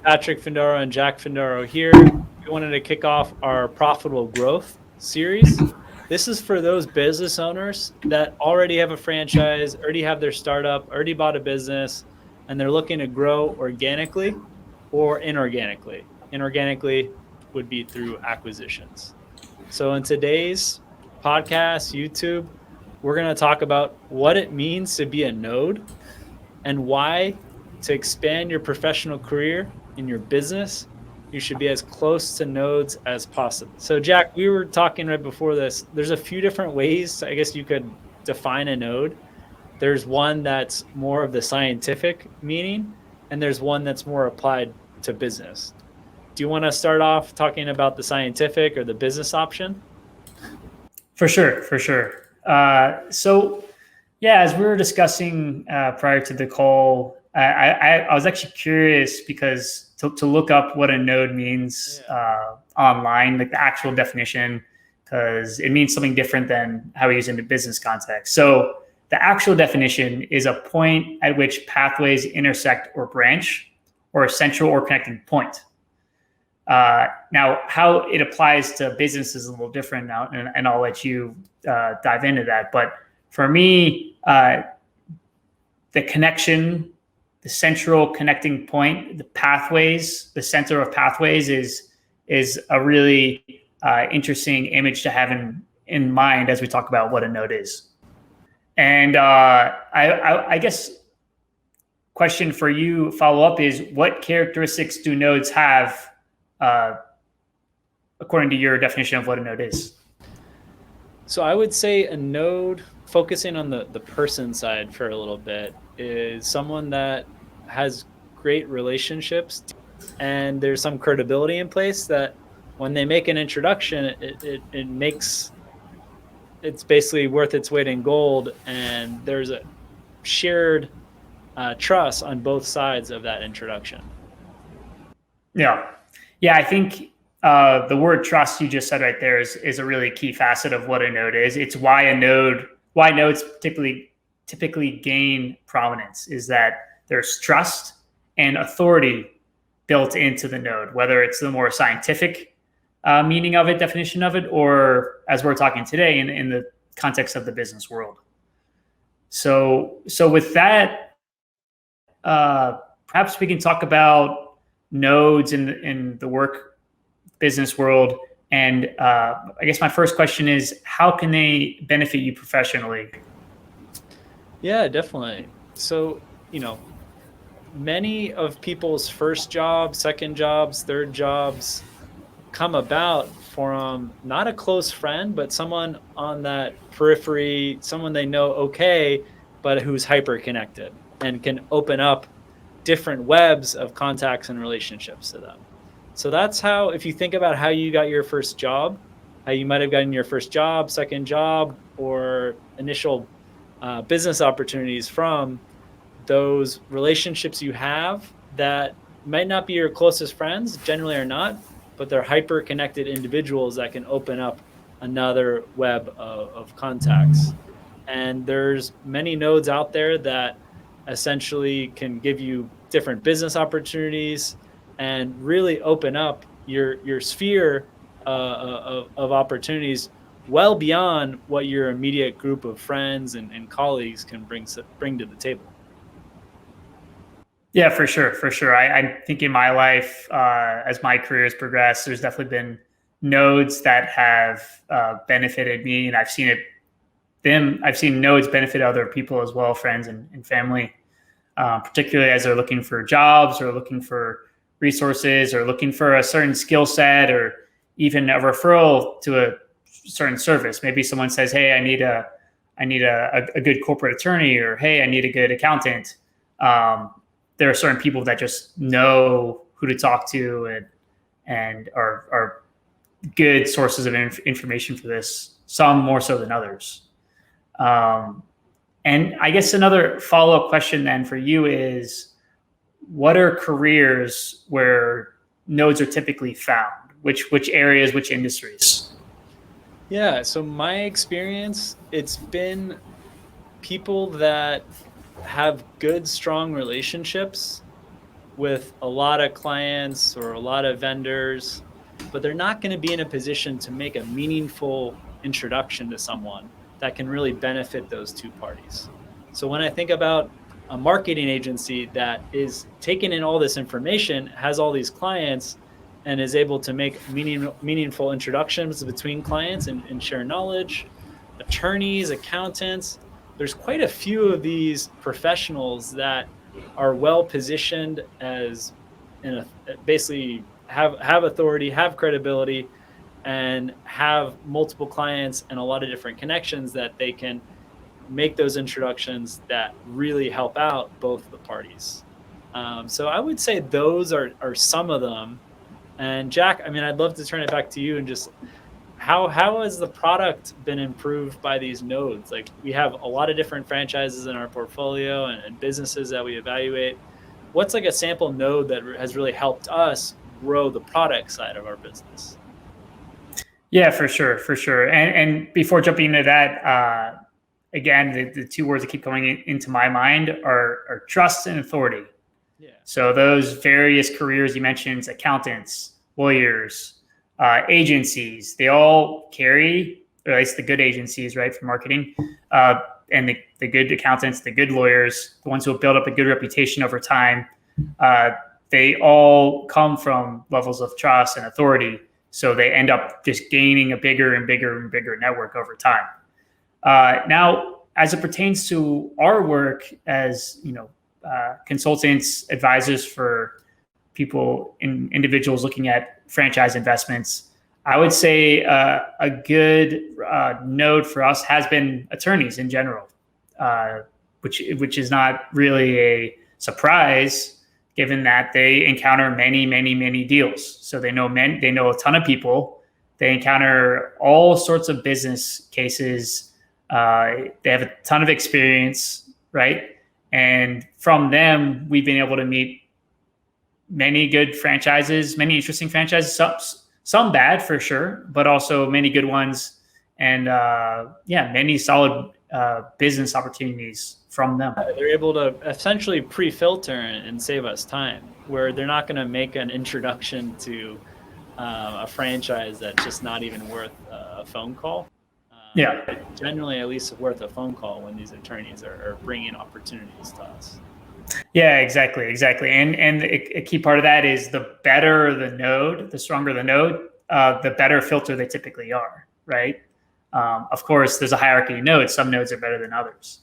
Patrick Findaro and Jack Findaro here. We wanted to kick off our profitable growth series. This is for those business owners that already have a franchise, already have their startup, already bought a business, and they're looking to grow organically or inorganically. Inorganically would be through acquisitions. So in today's podcast, YouTube, we're going to talk about what it means to be a node and why to expand your professional career in your business, you should be as close to nodes as possible. So Jack, we were talking right before this. There's a few different ways, I guess you could define a node. There's one that's more of the scientific meaning, and there's one that's more applied to business. Do you want to start off talking about the scientific or the business option? For sure. So as we were discussing prior to the call, I was actually curious because to look up what a node means online, like the actual definition, because it means something different than how we use it in the business context. So the actual definition is a point at which pathways intersect or branch, or a central or connecting point. Now, how it applies to business is a little different now, and I'll let you dive into that. But for me, the connection, the central connecting point, the pathways, the center of pathways is a really interesting image to have in mind as we talk about what a node is. And I guess question for you, follow up, is what characteristics do nodes have according to your definition of what a node is? So I would say a node, focusing on the person side for a little bit, is someone that has great relationships and there's some credibility in place that when they make an introduction, it makes it's basically worth its weight in gold, and there's a shared trust on both sides of that introduction. Yeah, I think the word trust you just said right there is a really key facet of what a node is. It's why nodes typically gain prominence, is that there's trust and authority built into the node, whether it's the more scientific meaning of it, definition of it, or as we're talking today in the context of the business world. So with that, perhaps we can talk about nodes in the work business world. And I guess my first question is, how can they benefit you professionally? Yeah, definitely. So, many of people's first jobs, second jobs, third jobs come about from not a close friend, but someone on that periphery, someone they know okay, but who's hyper connected and can open up different webs of contacts and relationships to them. So that's how, if you think about how you got your first job, how you might have gotten your first job, second job, or initial business opportunities, from those relationships you have that might not be your closest friends, generally are not, but they're hyper connected individuals that can open up another web of contacts. And there's many nodes out there that essentially can give you different business opportunities and really open up your sphere of opportunities well beyond what your immediate group of friends and colleagues can bring to the table. Yeah, for sure. I think in my life, as my career has progressed, there's definitely been nodes that have benefited me, and I've seen nodes benefit other people as well, friends and family, particularly as they're looking for jobs or looking for resources or looking for a certain skill set, or even a referral to a certain service. Maybe someone says, "Hey, I need a good corporate attorney," or "Hey, I need a good accountant." There are certain people that just know who to talk to and are good sources of information for this, some more so than others. And I guess another follow-up question then for you is, what are careers where nodes are typically found? Which areas, which industries? Yeah, so my experience, it's been people that have good, strong relationships with a lot of clients or a lot of vendors, but they're not going to be in a position to make a meaningful introduction to someone that can really benefit those two parties. So when I think about a marketing agency that is taking in all this information, has all these clients, and is able to make meaningful introductions between clients and share knowledge, attorneys, accountants, there's quite a few of these professionals that are well positioned as basically have authority, have credibility, and have multiple clients and a lot of different connections that they can make those introductions that really help out both the parties. So I would say those are some of them. And Jack, I mean, I'd love to turn it back to you and just how has the product been improved by these nodes? Like, we have a lot of different franchises in our portfolio and businesses that we evaluate. What's like a sample node that has really helped us grow the product side of our business? Yeah, for sure. And before jumping into that, again, the two words that keep coming into my mind are trust and authority. Yeah. So those various careers you mentioned, accountants, lawyers, agencies, they all carry, or at least the good agencies, right, for marketing, and the good accountants, the good lawyers, the ones who have built up a good reputation over time, they all come from levels of trust and authority. So they end up just gaining a bigger and bigger and bigger network over time. Now, as it pertains to our work as, consultants, advisors for people, individuals looking at franchise investments, I would say a good node for us has been attorneys in general, which is not really a surprise, given that they encounter many deals. So they know a ton of people. They encounter all sorts of business cases. They have a ton of experience, right? And from them, we've been able to meet many good franchises, many interesting franchises, some bad for sure, but also many good ones, and many solid business opportunities from them. They're able to essentially pre-filter and save us time, where they're not going to make an introduction to a franchise that's just not even worth a phone call. Generally, at least worth a phone call when these attorneys are bringing opportunities to us. Yeah, exactly. And a key part of that is the better the node, the stronger the node, the better filter they typically are, right? Of course, there's a hierarchy of nodes. Some nodes are better than others.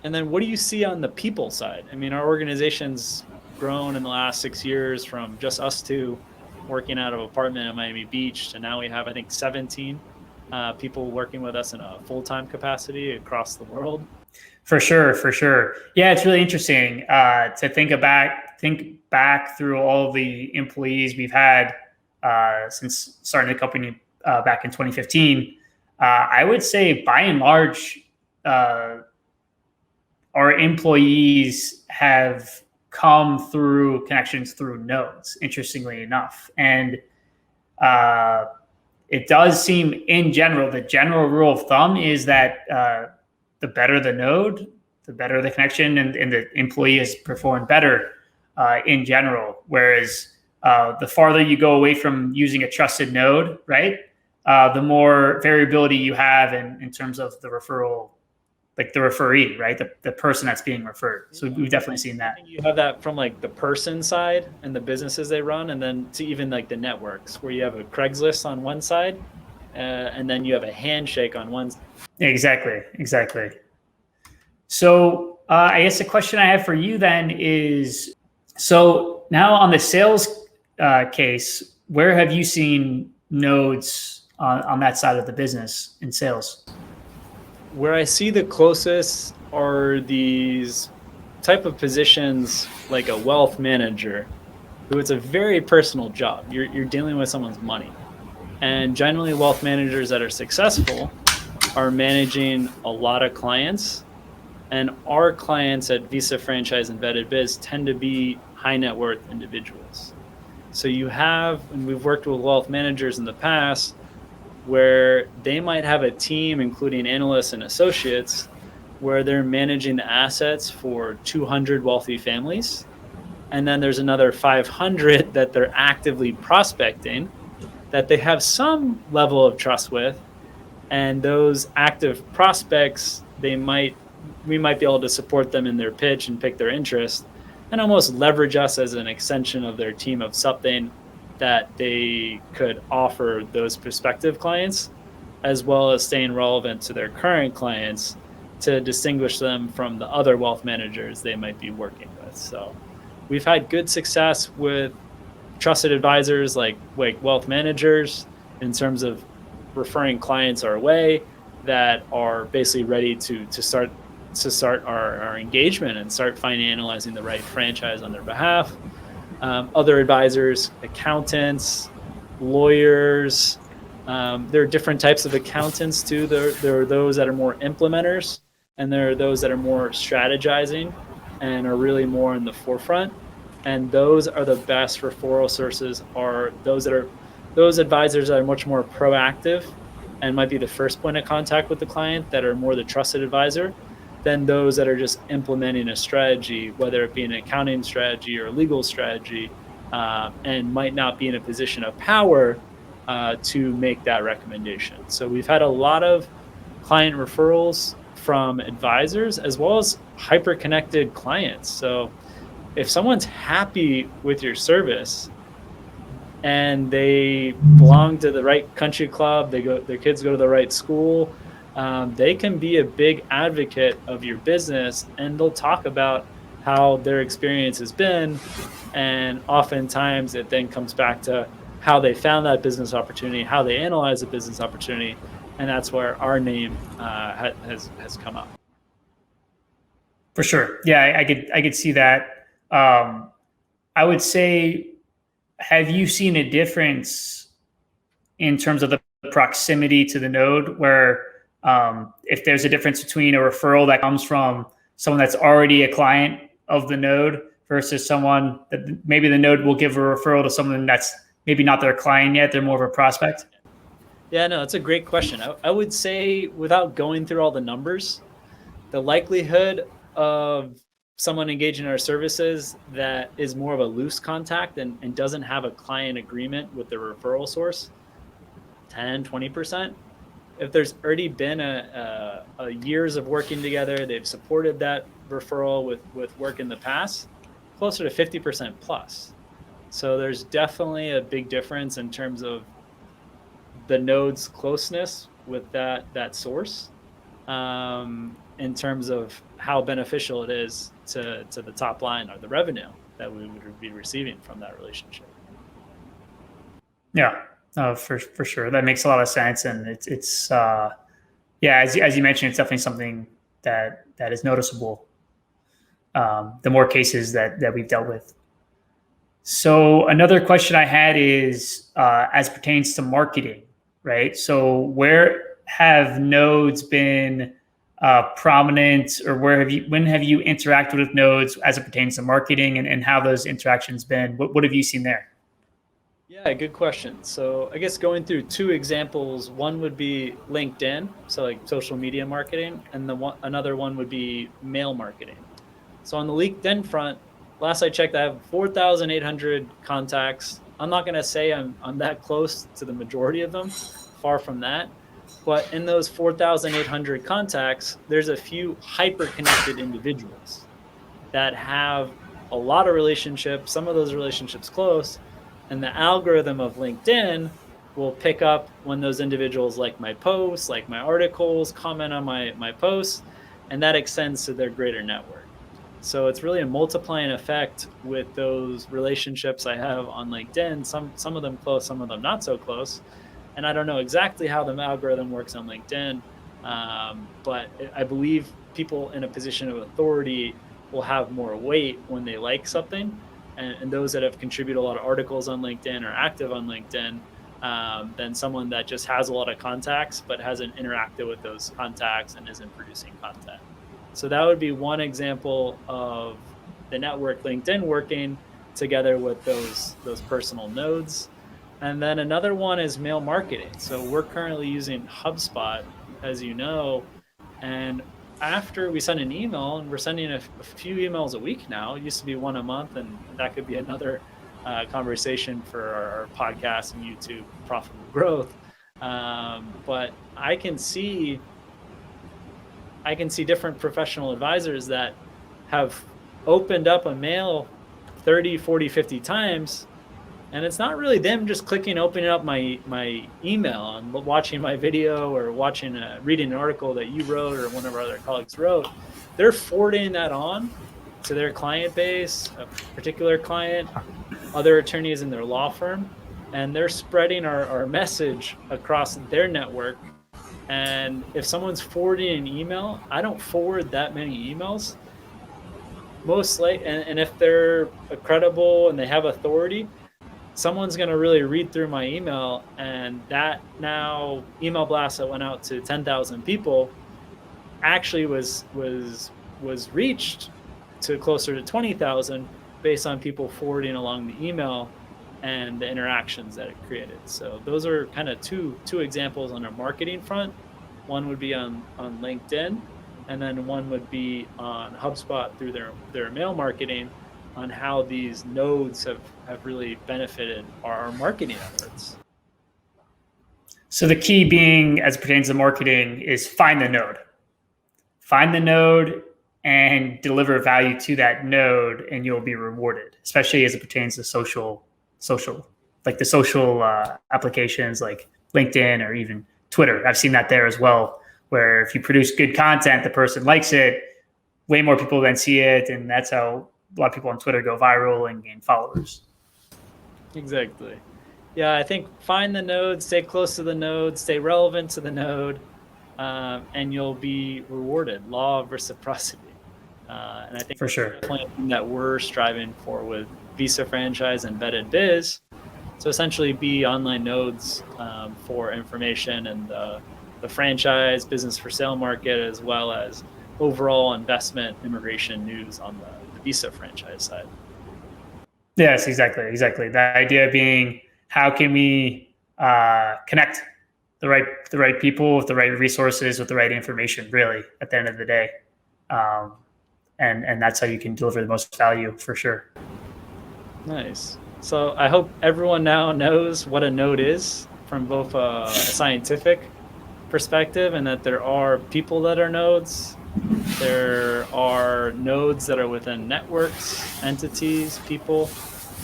And then what do you see on the people side? I mean, our organization's grown in the last 6 years from just us two working out of an apartment in Miami Beach to now we have, I think, 17 people working with us in a full-time capacity across the world. For sure. Yeah, it's really interesting to think back through all the employees we've had since starting the company back in 2015. I would say by and large, our employees have come through connections through nodes, interestingly enough. And it does seem, in general, the general rule of thumb is that the better the node, the better the connection, and the employee has performed better in general. Whereas the farther you go away from using a trusted node, right, the more variability you have in terms of the referral, like the referee, right, the person that's being referred. So we've definitely seen that. You have that from like the person side and the businesses they run, and then to even like the networks where you have a Craigslist on one side, and then you have a handshake on one side. Exactly. So I guess the question I have for you then is, so now on the sales case, where have you seen nodes on that side of the business in sales? Where I see the closest are these type of positions like a wealth manager, who it's a very personal job. You're dealing with someone's money. And generally wealth managers that are successful are managing a lot of clients, and our clients at Visa Franchise Embedded Biz tend to be high net worth individuals. So you have, and we've worked with wealth managers in the past, where they might have a team, including analysts and associates, where they're managing the assets for 200 wealthy families. And then there's another 500 that they're actively prospecting that they have some level of trust with. And those active prospects, we might be able to support them in their pitch and pick their interest and almost leverage us as an extension of their team of something that they could offer those prospective clients, as well as staying relevant to their current clients to distinguish them from the other wealth managers they might be working with. So we've had good success with trusted advisors like wealth managers in terms of referring clients our way that are basically ready to start our engagement and start analyzing the right franchise on their behalf. Other advisors, accountants, lawyers. There are different types of accountants too. There are those that are more implementers, and there are those that are more strategizing and are really more in the forefront. And those are the best referral sources, are those advisors that are much more proactive and might be the first point of contact with the client, that are more the trusted advisor, than those that are just implementing a strategy, whether it be an accounting strategy or a legal strategy, and might not be in a position of power to make that recommendation. So we've had a lot of client referrals from advisors as well as hyper-connected clients. So if someone's happy with your service and they belong to the right country club, their kids go to the right school, they can be a big advocate of your business, and they'll talk about how their experience has been. And oftentimes it then comes back to how they found that business opportunity, how they analyze the business opportunity. And that's where our name has come up. For sure. Yeah, I could see that. I would say, have you seen a difference in terms of the proximity to the node, where if there's a difference between a referral that comes from someone that's already a client of the node versus someone that maybe the node will give a referral to someone that's maybe not their client yet, they're more of a prospect? Yeah, no, that's a great question. I would say, without going through all the numbers, the likelihood of someone engaging in our services that is more of a loose contact and doesn't have a client agreement with the referral source, 10, 20%. If there's already been a years of working together, they've supported that referral with work in the past, closer to 50% plus. So there's definitely a big difference in terms of the node's closeness with that source, in terms of how beneficial it is to the top line or the revenue that we would be receiving from that relationship. Yeah, for sure. That makes a lot of sense. And it's yeah, as you mentioned, it's definitely something that is noticeable. The more cases that we've dealt with. So another question I had is, as pertains to marketing, right? So where have nodes been prominent, or when have you interacted with nodes as it pertains to marketing, and how those interactions been? What have you seen there? Yeah, good question. So I guess going through two examples, one would be LinkedIn, so like social media marketing, and another one would be mail marketing. So on the LinkedIn front, last I checked, I have 4,800 contacts. I'm not going to say I'm that close to the majority of them, far from that. But in those 4,800 contacts, there's a few hyper-connected individuals that have a lot of relationships, some of those relationships close, and the algorithm of LinkedIn will pick up when those individuals like my posts, like my articles, comment on my posts, and that extends to their greater network. So it's really a multiplying effect with those relationships I have on LinkedIn, some of them close, some of them not so close. And I don't know exactly how the algorithm works on LinkedIn, but I believe people in a position of authority will have more weight when they like something. And those that have contributed a lot of articles on LinkedIn or active on LinkedIn, than someone that just has a lot of contacts but hasn't interacted with those contacts and isn't producing content. So that would be one example of the network LinkedIn working together with those personal nodes. And then another one is mail marketing. So we're currently using HubSpot, as you know, and after we send an email, and we're sending a few emails a week now. It used to be one a month, and that could be another conversation for our podcast and YouTube profitable growth. But I can see different professional advisors that have opened up a mail 30, 40, 50 times, and it's not really them just opening up my email and watching my video or reading an article that you wrote or one of our other colleagues wrote. They're forwarding that on to their client base, a particular client, other attorneys in their law firm, and they're spreading our message across their network. And if someone's forwarding an email, I don't forward that many emails. And if they're credible and they have authority, someone's going to really read through my email, and that now email blast that went out to 10,000 people actually was reached to closer to 20,000 based on people forwarding along the email and the interactions that it created. So those are kind of two examples on our marketing front. One would be on LinkedIn, and then one would be on HubSpot through their mail marketing, on how these nodes have really benefited our marketing efforts. So the key being, as it pertains to marketing, is find the node. Find the node and deliver value to that node, and you'll be rewarded, especially as it pertains to social, like the social applications like LinkedIn or even Twitter. I've seen that there as well, where if you produce good content, the person likes it, way more people then see it, and that's how a lot of people on Twitter go viral and gain followers. Exactly. Yeah, I think find the node, stay close to the node, stay relevant to the node, and you'll be rewarded. Law of reciprocity. And I think for sure definitely something that we're striving for with Visa Franchise and Vetted Biz. So essentially be online nodes for information and the franchise, business for sale market, as well as overall investment immigration news on the Visa franchise side. Yes, exactly. The idea being, how can we connect the right people with the right resources with the right information, really, at the end of the day. And that's how you can deliver the most value, for sure. Nice. So I hope everyone now knows what a node is from both a scientific perspective, and that there are people that are nodes. There are nodes that are within networks, entities, people,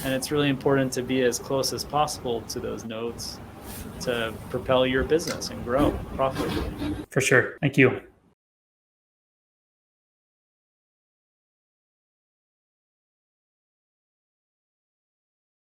and it's really important to be as close as possible to those nodes to propel your business and grow profitably. For sure. Thank you.